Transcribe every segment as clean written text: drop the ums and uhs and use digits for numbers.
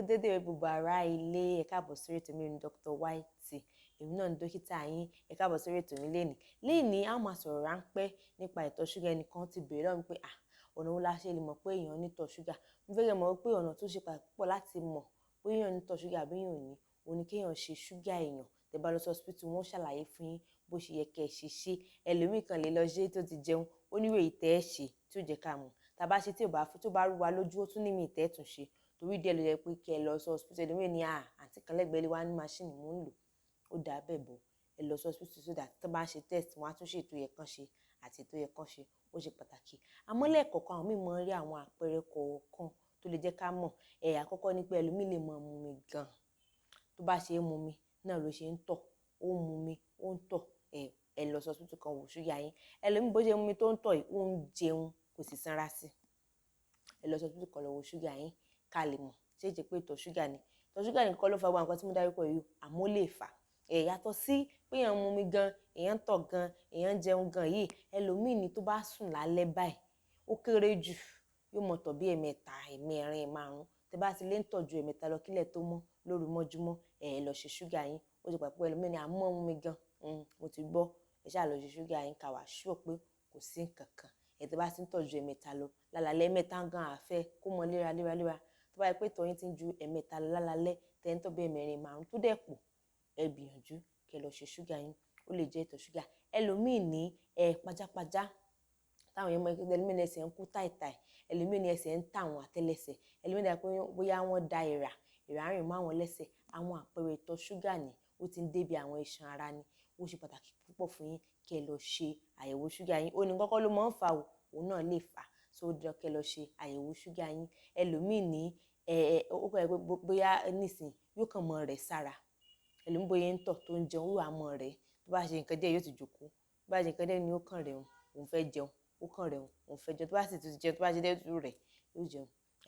Dédé gbogbo ará ilé, ẹ káàbọ̀ sórí ètò mi ní Dr. White. Èmi náà ni dókítà yín, ẹ káàbọ̀ sórí ètò mi lénìí. Lénìí a máa sọ̀rọ̀ ráńpẹ́ nípa ìtọ̀ ṣúgà. Ẹnìkan ti béèrè lọ́wọ́ mi pé ọ̀nà wo la ṣe lè mọ̀ pé èèyàn ní ìtọ̀ ṣúgà. Mo fẹ́ kẹ́ mọ̀ pé ọ̀nà tó ṣe púpọ̀ láti mọ̀ pé èèyàn ní ìtọ̀ ṣúgà àbí èèyàn ò ní, òun ni kéèyàn ṣe ṣúgà èèyàn. Tẹ́ bá lọ sí hospital, wọ́n ṣàlàyé fún yín bó ṣe yẹ kẹ́ ẹ ṣe ṣe. Ẹlòmíì kan lè lọ ṣe tó ti jẹun, ó níwèé ìtẹ́ ẹ̀ ṣe tí ó jẹ́ ká mọ̀. Tá bá ṣe tí ó bá rú wa lójú, ó tún ní mi ìtẹ́ tún ṣe. Torí díẹ̀ ló yẹ pé kí ẹ lọ sí hospital. Ẹlòmíì ní àǹtí kan lẹ́gbẹ̀ẹ́ lé wa ní máṣíìnì mò ń lò, ó dà bẹ́ẹ̀ bọ̀. Ẹ lọ sí hospital so that tó bá ń ṣe test wọ́n á tún ṣe ètò yẹ kán ṣe àti ètò yẹ kán ṣe, ó ṣe pàtàkì. Àmọ́ lẹ́ẹ̀kọ̀ọ̀kan àwọn míì máa ń rí àwọn àpẹẹrẹ kọ̀ọ̀kan tó lè jẹ́ ká mọ̀. Àkọ́kọ́ ni pé ẹlòmíì lè máa mu mi gan. Tó bá ṣe é mu mi náà ló ṣe ń tọ̀, ó ń mu mi, ó ń tọ̀. Ẹ lọ sí hospital kan wò ṣúgà yín. Ẹlòmíì bó ṣe mu mi tó ń tọ̀ yìí, ó ń jẹun kò sì sanra sí. Ẹ lọ sí hospital kan lọ wò ṣúgà yín ká lè mọ̀ ṣé jẹ́ pé ìtọ̀ ṣúgà ni. Ìtọ̀ ṣúgà nìkan ló fa gbogbo nǹkan tí mo dárúkọ yìí, àmọ́ ó lè fà. Yàtọ̀ sí pé èèyàn mu mi gan, èèyàn ń tọ̀ gan, èèyàn ń jẹun gan yìí. Ẹlòmíì ni tó bá sùn lálẹ́ báyìí, ó kéré jù yóò mọ̀ tọ̀ bí ẹ̀mẹ́ta, ẹ̀mẹ́rin, ẹ̀márùn-ún. Tẹ́ bá ti lè ń tọ̀ ju ẹ̀mẹ́ta lọ kílẹ̀ tó mọ́ lóru mọ́júmọ́, ẹ lọ ṣe ṣúgà yín. Ó ṣe pàtàkì. Ẹlòmíì ni àmọ́ mu mi gan, mo ti gbọ́. Ẹ ṣáà lọ ṣe ṣúgà yín ká wá sure pé kò sí nǹkan kan. Tẹ́ bá ti ń tọ̀ ju ẹ̀mẹ́ta lọ lálálẹ́, ẹ̀mẹ́ta gan àfẹ́ kó mọ léra. Tó bá yẹ pé ìtọ̀ yín ti ń ju ẹ̀mẹ́ta lọ lálálẹ́, tẹ́ ń tọ̀ bí ẹ̀mẹ́rin, márùn-ún tó dẹ̀ pọ̀, ẹ gbìyànjú kẹ́ lọ ṣe ṣúgà yín. Ó lè jẹ́ ìtọ̀ ṣúgà. Ẹlòmíì ní pajápajá. Táwọn èèyàn mọ̀ pé ẹlòmíì ní ẹsẹ̀ ń kú táìtáì, ẹlòmíì ní ẹsẹ̀ ń tà wọ́n àtẹ́lẹsẹ̀, ẹlòmíì dà pé bóyá wọ́n da èèrà rìn mọ́ àwọn lẹ́sẹ̀. Àwọn àpẹẹrẹ ìtọ̀ ṣúgà ni ó ti ń débi àwọn iṣan ara ni. Ó ṣe pàtàkì púpọ̀ fún yín kẹ́ lọ ṣe àyẹ̀wò ṣúgà yín. Ó ní kọ́kọ́ ló máa ń fa òun náà lè fà. So ó dán kẹ́ lọ ṣe àyẹ̀wò ṣúgà yín. Ẹlòmíì ní ó kọ́ ẹ pé bóyá nísìnyí yóò kàn mọ́ rẹ̀ sára. Ẹlòmíì bóyá ń tọ̀ tó ń jẹun yóò mọ́ rẹ̀. Tó bá ṣe nǹkan díẹ̀ yóò ti jókòó. Tó bá ṣe nǹkan díẹ̀ ni ó kàn rẹ̀ òun fẹ́ jẹun, ó kàn rẹ̀ òun fẹ́ jẹun. Tó bá sì ti jẹun, tó bá ṣe díẹ̀ tó rẹ̀ yóò jẹun.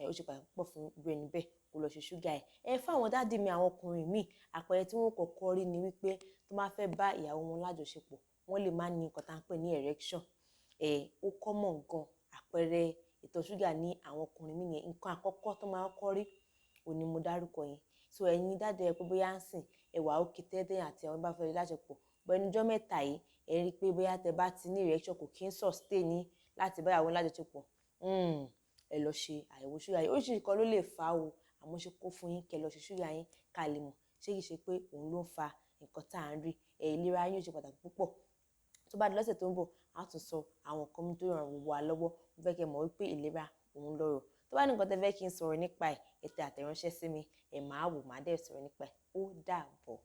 Ó ṣe pàtàkì púpọ̀ fún irú ẹni bẹ́ẹ̀ kó lọ ṣe ṣúgà ẹ̀. Fún àwọn dádì mi, àwọn ọkùnrin míì, àpẹẹrẹ tí wọ́n kọ́kọ́ rí ni wípé tó máa fẹ́ bá ìyàwó wọn lájọṣepọ̀, wọ́n lè má ní nǹkan tá ń pè ní erection. Ó common gan. Àpẹẹrẹ ìtọ̀ ṣúgà ní àwọn ọkùnrin míì yẹn. Nǹkan àkọ́kọ́ tó máa kọ́kọ́ rí òun ni mo dárúkọ yẹn. So ẹ̀yin dádì ẹ pé bóyá ń sìn ẹwà òkè tẹ́tẹ́ àti àwọn bá fẹ́ lájọṣepọ̀. Bọ́ ẹnu ọjọ́ mẹ́ta yìí, ẹ rí i pé bóyá tẹ́ bá ti ní erection kò kí ń sustain ní láti bá ìyàwó lájọṣepọ̀. Ẹ lọ ṣe àyẹ̀wò ṣúgà yín. Oríṣiríṣi kan ló lè fà á o, àmọ́ ṣe kó fún yín kẹ́ lọ ṣe ṣúgà yín ká lè mọ̀ ṣé kìí ṣe pé òun ló ń fa nǹkan tá à ń rí. Ìlera yín ó ṣe pàtàkì púpọ̀. Tó bá di lọ́sẹ̀ tó ń bọ̀, a tún sọ àwọn nǹkan mi tó ràn gbogbo wa lọ́wọ́. Mo fẹ́ kẹ́ mọ̀ wípé ìlera òun lọ́rọ̀. Tó bá ní nǹkan tẹ́ fẹ́ kí n sọ̀rọ̀ nípa ẹ̀, ẹ tẹ àtẹ̀ránṣẹ́ sí mi, máa wò, máa dẹ̀ sọ̀rọ̀ nípa ẹ̀. Ó dàbọ̀.